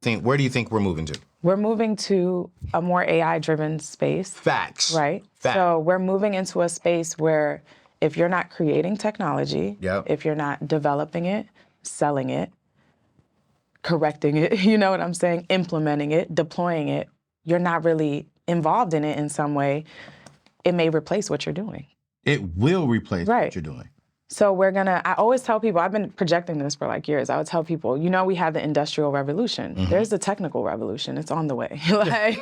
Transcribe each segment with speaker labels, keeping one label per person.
Speaker 1: Where do you think we're moving to?
Speaker 2: We're moving to a more AI-driven space.
Speaker 1: Facts.
Speaker 2: Right?
Speaker 1: Facts.
Speaker 2: So we're moving into a space where if you're not creating technology, if you're not developing it, selling it, correcting it, you know what I'm saying, implementing it, deploying it, you're not really involved in it in some way, it may replace what you're doing.
Speaker 1: It will replace what you're doing.
Speaker 2: So I always tell people, I've been projecting this for like years. I would tell people, we have the Industrial Revolution. There's the technical revolution. It's on the way. Like,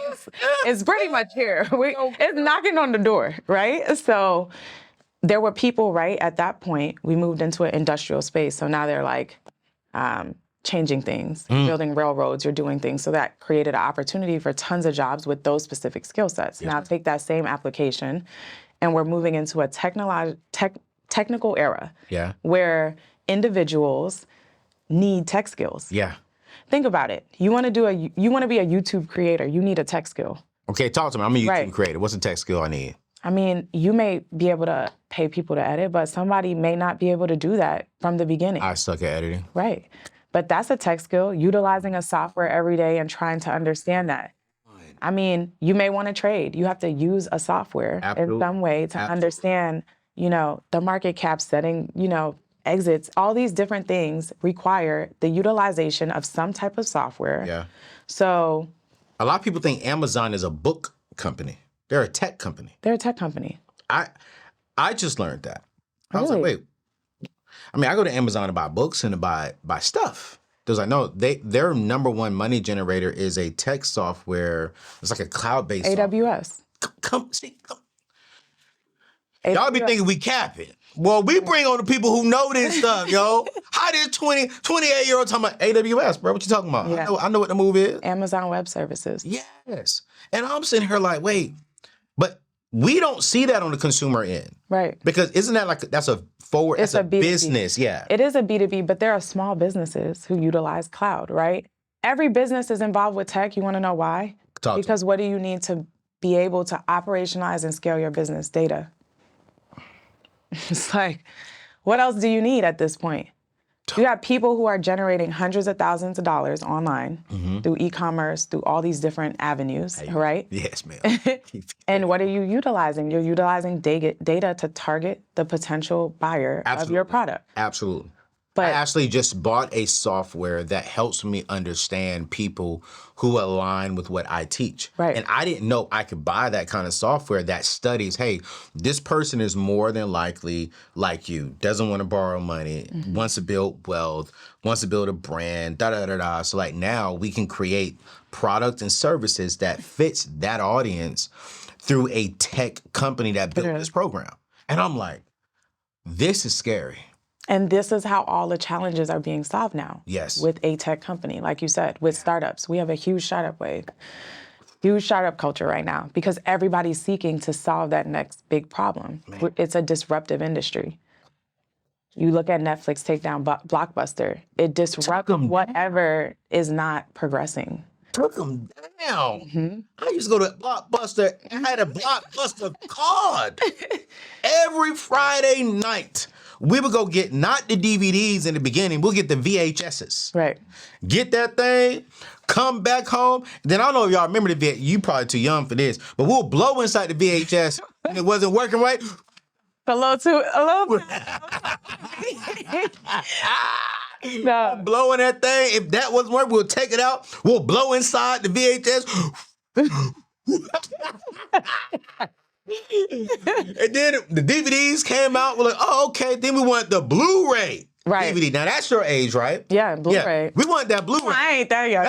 Speaker 2: it's pretty much here. It's knocking on the door, right? So there were people, right, at that point, we moved into an industrial space. So now they're like changing things, building railroads, you're doing things. So that created an opportunity for tons of jobs with those specific skill sets. Now take that same application and we're moving into a technical era where individuals need tech skills. Think about it. You want to be a YouTube creator, you need a tech skill.
Speaker 1: Okay, talk to me. I'm a YouTube creator. What's the tech skill I need?
Speaker 2: I mean, you may be able to pay people to edit, but somebody may not be able to do that from the beginning.
Speaker 1: I suck at editing.
Speaker 2: Right. But that's a tech skill, utilizing a software every day and trying to understand that. I mean, you may want to trade. You have to use a software in some way to understand, the market cap setting, exits. All these different things require the utilization of some type of software. So
Speaker 1: a lot of people think Amazon is a book company. They're a tech company.
Speaker 2: They're a tech company.
Speaker 1: I just learned that. I was like, wait. I mean, I go to Amazon to buy books and to buy stuff. There's like, no, their number one money generator is a tech software. It's like a cloud-based
Speaker 2: AWS.
Speaker 1: Y'all be thinking we capping. Well, we bring on the people who know this stuff, yo. How this 28-year-old talking about AWS, bro? What you talking about?
Speaker 2: Yeah.
Speaker 1: I know what the move is.
Speaker 2: Amazon Web Services.
Speaker 1: Yes. And I'm sitting here like, wait, but we don't see that on the consumer end.
Speaker 2: Right.
Speaker 1: Because isn't that like, that's a business,
Speaker 2: It is a B2B, but there are small businesses who utilize cloud, right? Every business is involved with tech. You want to know why? Because what do you need to be able to operationalize and scale your business? Data. It's like, what else do you need at this point? You have people who are generating hundreds of thousands of dollars online through e-commerce, through all these different avenues, right?
Speaker 1: Yes, ma'am.
Speaker 2: And what are you utilizing? You're utilizing data to target the potential buyer of your product.
Speaker 1: Absolutely.
Speaker 2: But
Speaker 1: I actually just bought a software that helps me understand people who align with what I teach.
Speaker 2: Right.
Speaker 1: And I didn't know I could buy that kind of software that studies, hey, this person is more than likely like you, doesn't want to borrow money, wants to build wealth, wants to build a brand, da-da-da-da. So like now we can create product and services that fits that audience through a tech company that built this program. And I'm like, this is scary.
Speaker 2: And this is how all the challenges are being solved now.
Speaker 1: Yes.
Speaker 2: With a tech company, like you said, with startups. We have a huge startup wave, huge startup culture right now because everybody's seeking to solve that next big problem. It's a disruptive industry. You look at Netflix take down Blockbuster. It disrupts whatever is not progressing.
Speaker 1: Took them down. I used to go to Blockbuster. I had a Blockbuster card. Every Friday night, we would go get not the DVDs in the beginning. We'll get the VHSs.
Speaker 2: Right.
Speaker 1: Get that thing, come back home. Then I don't know if y'all remember the VHS. You probably too young for this, but we'll blow inside the VHS and it wasn't working right.
Speaker 2: Hello. No.
Speaker 1: Blowing that thing. If that wasn't working, we'll take it out. We'll blow inside the VHS. And then the DVDs came out. We're like, oh, okay. Then we want the Blu-ray DVD. Now that's your age, right?
Speaker 2: Yeah, Blu-ray.
Speaker 1: Yeah. We want that Blu-ray.
Speaker 2: I ain't that young.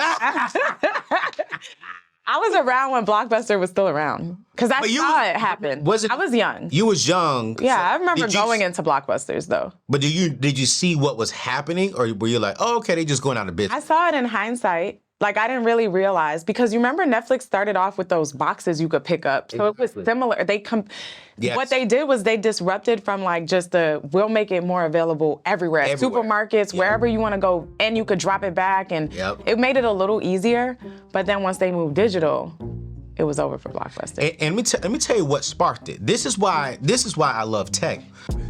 Speaker 2: I was around when Blockbuster was still around because I saw it happen. I was young.
Speaker 1: You was young.
Speaker 2: Yeah, I remember going into Blockbusters though.
Speaker 1: But did you see what was happening, or were you like, oh, okay, they just going out of business?
Speaker 2: I saw it in hindsight. Like, I didn't really realize, because you remember Netflix started off with those boxes you could pick up. So it was similar. What they did was they disrupted from like just we'll make it more available everywhere. Supermarkets, wherever you want to go, and you could drop it back. And it made it a little easier. But then once they moved digital, it was over for Blockbuster.
Speaker 1: And let me tell you what sparked it. This is why I love tech.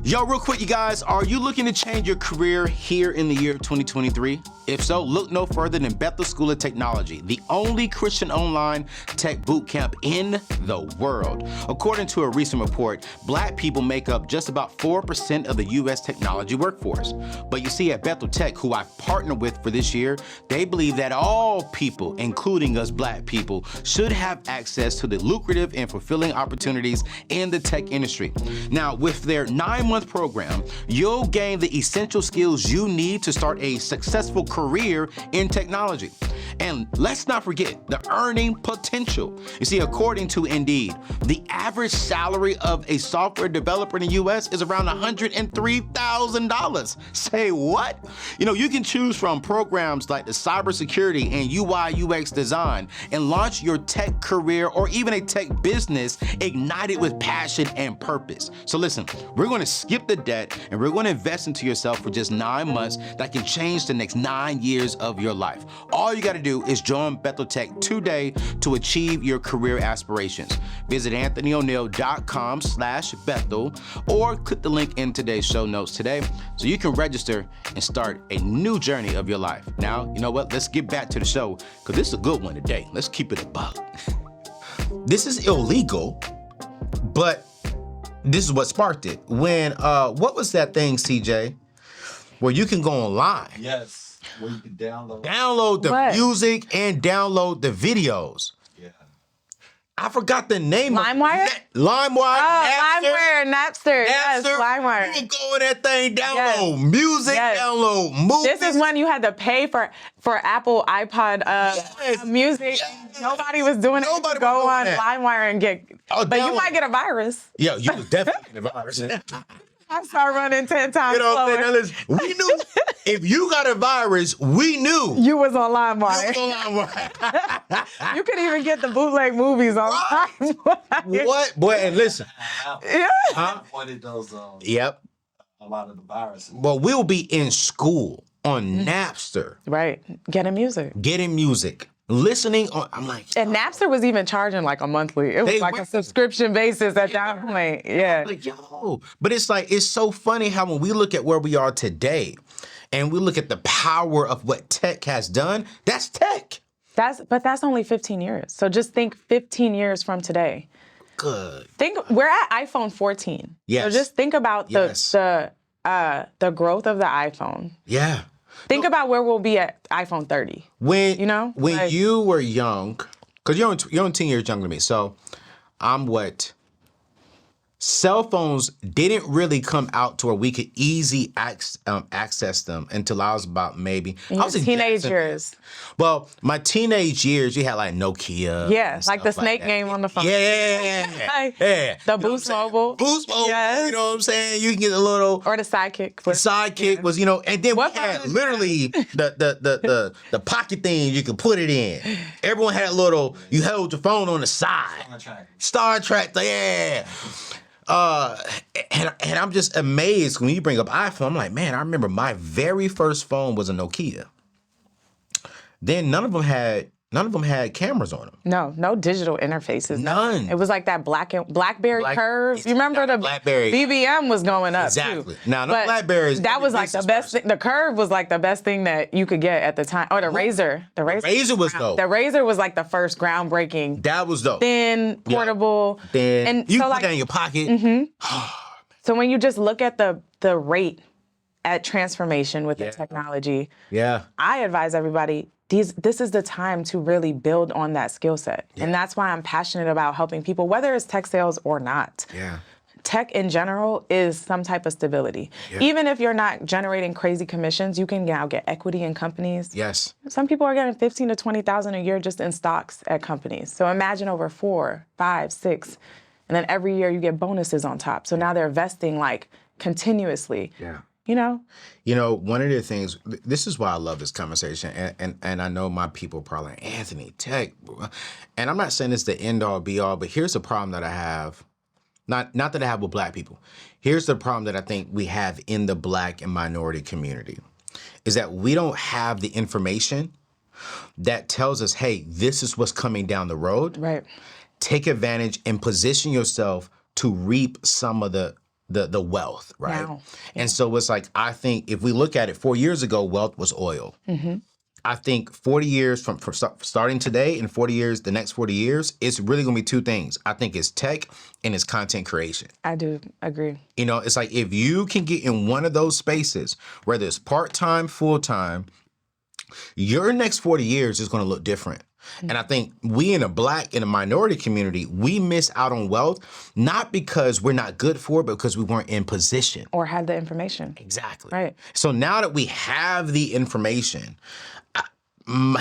Speaker 1: Yo, real quick, you guys, are you looking to change your career here in the year 2023? If so, look no further than Bethel School of Technology, the only Christian online tech boot camp in the world. According to a recent report, Black people make up just about 4% of the U.S. technology workforce. But you see, at Bethel Tech, who I've partnered with for this year, they believe that all people, including us Black people, should have access to the lucrative and fulfilling opportunities in the tech industry. Now, with their 9-month program, you'll gain the essential skills you need to start a successful career in technology. And let's not forget the earning potential. You see, according to Indeed, the average salary of a software developer in the US is around $103,000. Say what? You know, you can choose from programs like the cybersecurity and UI UX design and launch your tech career or even a tech business ignited with passion and purpose. So listen, we're going to skip the debt and we're going to invest into yourself for just 9 months that can change the next 9 years of your life. All you got to do is join Bethel Tech today to achieve your career aspirations. Visit anthonyoneal.com/Bethel or click the link in today's show notes today so you can register and start a new journey of your life. Now, you know what? Let's get back to the show because this is a good one today. Let's keep it a buck. This is illegal, but this is what sparked it. When, what was that thing, CJ, where you can go online?
Speaker 3: Yes. Where you can download
Speaker 1: the music and download the videos.
Speaker 3: Yeah.
Speaker 1: I forgot the name
Speaker 2: LimeWire?
Speaker 1: LimeWire.
Speaker 2: LimeWire, Napster. Yes, LimeWire.
Speaker 1: You can go in that thing, download music, download movies.
Speaker 2: This is when you had to pay for Apple iPod music. Yes. Nobody was doing it.
Speaker 1: Nobody
Speaker 2: go
Speaker 1: was
Speaker 2: on
Speaker 1: doing that.
Speaker 2: LimeWire and get, but you might get a virus.
Speaker 1: Yeah, you was definitely getting a virus.
Speaker 2: I start running 10 times slower.
Speaker 1: Now listen, we knew if you got a virus, we knew
Speaker 2: you was on LimeWire. You could even get the bootleg movies on LimeWire.
Speaker 1: What? Boy, and listen.
Speaker 3: I avoided those.
Speaker 1: Yep.
Speaker 3: A lot of the viruses.
Speaker 1: Well, we'll be in school on Napster.
Speaker 2: Right. Getting music.
Speaker 1: Listening on, I'm like,
Speaker 2: and Napster was even charging like a monthly. It was like a subscription basis at that point. Yeah.
Speaker 1: Like, yo. But it's like, it's so funny how when we look at where we are today and we look at the power of what tech has done, that's tech.
Speaker 2: But that's only 15 years. So just think 15 years from today.
Speaker 1: Good.
Speaker 2: We're at iPhone 14.
Speaker 1: Yes.
Speaker 2: So just think about the growth of the iPhone.
Speaker 1: Yeah.
Speaker 2: Think about where we'll be at iPhone 30.
Speaker 1: When you were young, because you're only 10 years younger than me, so I'm what? Cell phones didn't really come out to where we could easily access them until I was about maybe... I was in
Speaker 2: teenage years.
Speaker 1: Well, my teenage years, you had like Nokia.
Speaker 2: Yeah, like the snake game on the phone.
Speaker 1: Yeah.
Speaker 2: The Boost Mobile.
Speaker 1: Boost Mobile,
Speaker 2: yes.
Speaker 1: You know what I'm saying? You can get a little...
Speaker 2: Or the Sidekick.
Speaker 1: The Sidekick was, and then we had literally the pocket thing you could put it in. Everyone had a little, you held your phone on the side. Star Trek, yeah. And I'm just amazed when you bring up iPhone. I'm like, man, I remember my very first phone was a Nokia. Then none of them had cameras on them.
Speaker 2: No digital interfaces.
Speaker 1: None.
Speaker 2: It was like that BlackBerry curve. You remember the
Speaker 1: BlackBerry
Speaker 2: BBM was going up
Speaker 1: exactly.
Speaker 2: too.
Speaker 1: Now the BlackBerries.
Speaker 2: That was like the best thing. The curve was like the best thing that you could get at the time. Or the Razor. The
Speaker 1: Razor was dope.
Speaker 2: The Razor was like the first groundbreaking.
Speaker 1: That was dope.
Speaker 2: Thin, portable.
Speaker 1: Thin.
Speaker 2: And
Speaker 1: you
Speaker 2: so
Speaker 1: put that in your pocket.
Speaker 2: Mm-hmm. So when you just look at the rate at transformation with the technology, I advise everybody, this is the time to really build on that skill set. Yeah. And that's why I'm passionate about helping people, whether it's tech sales or not.
Speaker 1: Yeah.
Speaker 2: Tech in general is some type of stability. Yeah. Even if you're not generating crazy commissions, you can now get equity in companies.
Speaker 1: Yes.
Speaker 2: Some people are getting $15,000 to $20,000 a year just in stocks at companies. So imagine over 4, 5, 6, and then every year you get bonuses on top. So now they're vesting like continuously.
Speaker 1: Yeah.
Speaker 2: One
Speaker 1: of the things, this is why I love this conversation, and I know my people are probably like, Anthony, tech, and I'm not saying it's the end all be all, but here's the problem that I have, not that I have with Black people. Here's the problem that I think we have in the Black and minority community, is that we don't have the information that tells us, hey, this is what's coming down the road.
Speaker 2: Right.
Speaker 1: Take advantage and position yourself to reap some of the wealth, right?
Speaker 2: Now.
Speaker 1: And so it's like, I think if we look at it, 4 years ago, wealth was oil. I think 40 years from starting today and 40 years, the next 40 years, it's really going to be two things. I think it's tech and it's content creation.
Speaker 2: I do agree.
Speaker 1: You know, it's like if you can get in one of those spaces, whether it's part-time, full-time, your next 40 years is going to look different. And I think we in a minority community, we miss out on wealth, not because we're not good for it, but because we weren't in position.
Speaker 2: Or had the information.
Speaker 1: Exactly.
Speaker 2: Right.
Speaker 1: So now that we have the information,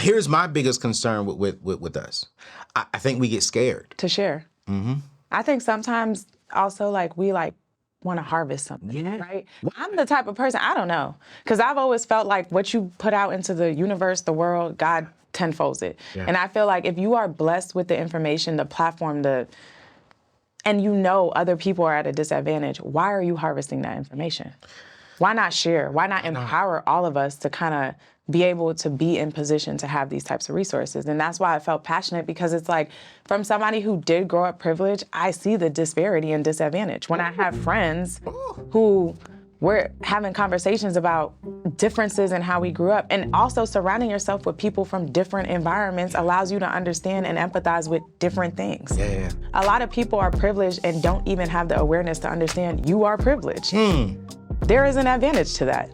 Speaker 1: here's my biggest concern with us. I think we get scared.
Speaker 2: To share. I think sometimes also like we like want to harvest something, right? I'm the type of person, I don't know, because I've always felt like what you put out into the universe, the world, God tenfolds it. And I feel like if you are blessed with the information, the platform, and you know other people are at a disadvantage, why are you harvesting that information? Why not share? Why not empower all of us to kind of be able to be in position to have these types of resources? And that's why I felt passionate, because it's like, from somebody who did grow up privileged, I see the disparity and disadvantage. When I have friends who we're having conversations about differences in how we grew up, and also surrounding yourself with people from different environments allows you to understand and empathize with different things. A lot of people are privileged and don't even have the awareness to understand you are privileged. There is an advantage to that.